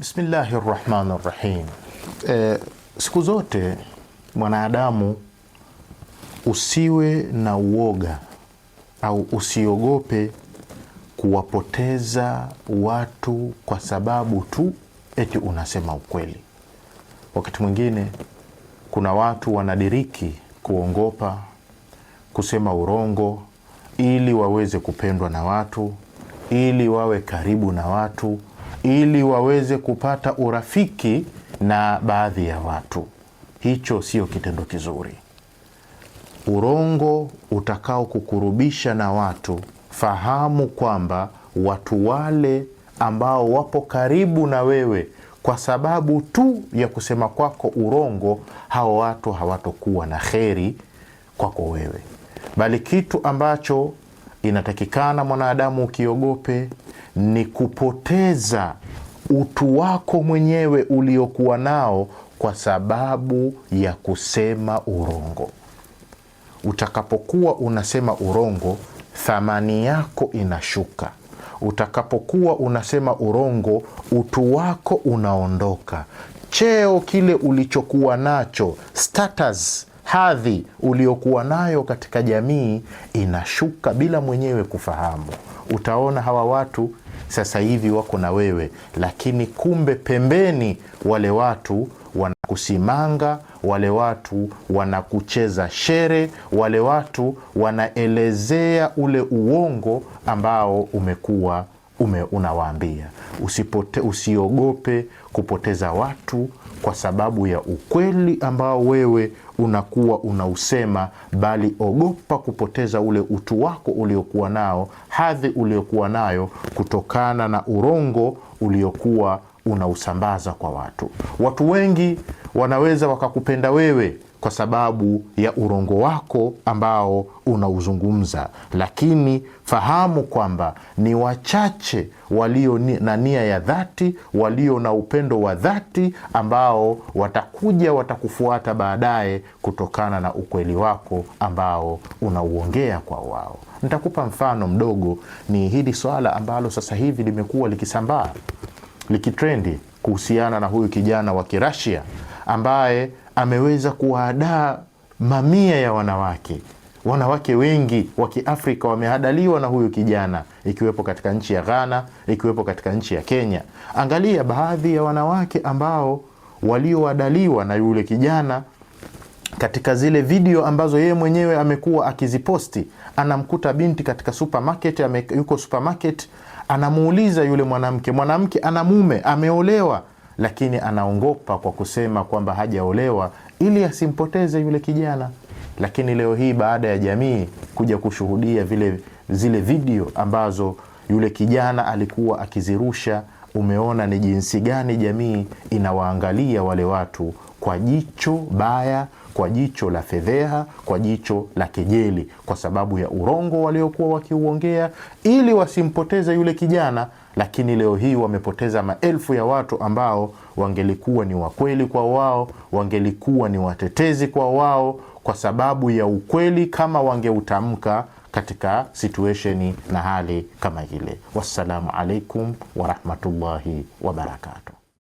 Bismillahirrahmanirrahim. Siku zote mwanadamu usiwe na uoga au usiogope kuwapoteza watu kwa sababu tu eti unasema ukweli. Wakati mwingine kuna watu wanadiriki kuongopa kusema urongo ili waweze kupendwa na watu, ili wawe karibu na watu, ili waweze kupata urafiki na baadhi ya watu. Hicho sio kitendo kizuri. Urongo utakao kukurubisha na watu, fahamu kwamba watu wale ambao wapo karibu na wewe kwa sababu tu ya kusema kwako urongo, hao watu hawatokuwa na kheri kwako wewe, bali kitu ambacho inatakikana mwanadamu ukiogope ni kupoteza utu wako mwenyewe uliokuwa nao kwa sababu ya kusema urongo. Utakapokuwa unasema urongo, thamani yako inashuka. Utakapokuwa unasema urongo, utu wako unaondoka. Cheo kile ulichokuwa nacho, status, hadhi uliokuwa nayo katika jamii inashuka bila mwenyewe kufahamu. Utaona hawa watu sasa hivi wako na wewe, lakini kumbe pembeni wale watu wanakusimanga, wale watu wanakucheza shere, wale watu wanaelezea ule uongo ambao umekuwa unawaambia. Usiogope kupoteza watu kwa sababu ya ukweli ambao wewe unakuwa unausema, bali ogopa kupoteza ule utu wako uliokuwa nao, hadhi uliokuwa nayo, kutokana na urongo uliokuwa unausambaza kwa watu. Watu wengi wanaweza wakakupenda wewe kwa sababu ya urongo wako ambao unauzungumza, lakini fahamu kwamba ni wachache walio na nia ya dhati, walio na upendo wa dhati, ambao watakufuata baadaye kutokana na ukweli wako ambao unauongea kwa wao. Nitakupa mfano mdogo. Ni hili swala ambalo sasa hivi limekuwa likisambaa, likitrendi, kuhusiana na huyu kijana wa Kirashia ambaye ameweza kuwahadaa mamia ya wanawake wengi wa Kiafrika wamehadaliwa na huyu kijana, ikiwepo katika nchi ya Ghana, ikiwepo katika nchi ya Kenya. Angalia baadhi ya wanawake ambao waliohadaliwa na yule kijana katika zile video ambazo yeye mwenyewe amekuwa akiziposti. Anamkuta binti katika supermarket, yuko supermarket, anamuuliza yule mwanamke ana mume, ameolewa, lakini anaongopa kwa kusema kwamba hajaolewa ili asimpoteze yule kijana. Lakini leo hii baada ya jamii kuja kushuhudia zile video ambazo yule kijana alikuwa akizirusha, umeona ni jinsi gani jamii inawaangalia wale watu kwa jicho baya, kwa jicho la fedheha, kwa jicho la kejeli, kwa sababu ya urongo waliokuwa wakiuongea ili wasimpoteze yule kijana. Lakini leo hii wamepoteza maelfu ya watu ambao wangelikuwa ni wakweli kwa wao, wangelikuwa ni watetezi kwa wao, kwa sababu ya ukweli kama wangeutamka katika situationi na hali kama ile. Wassalamu alaikum wa rahmatullahi wa barakatuh.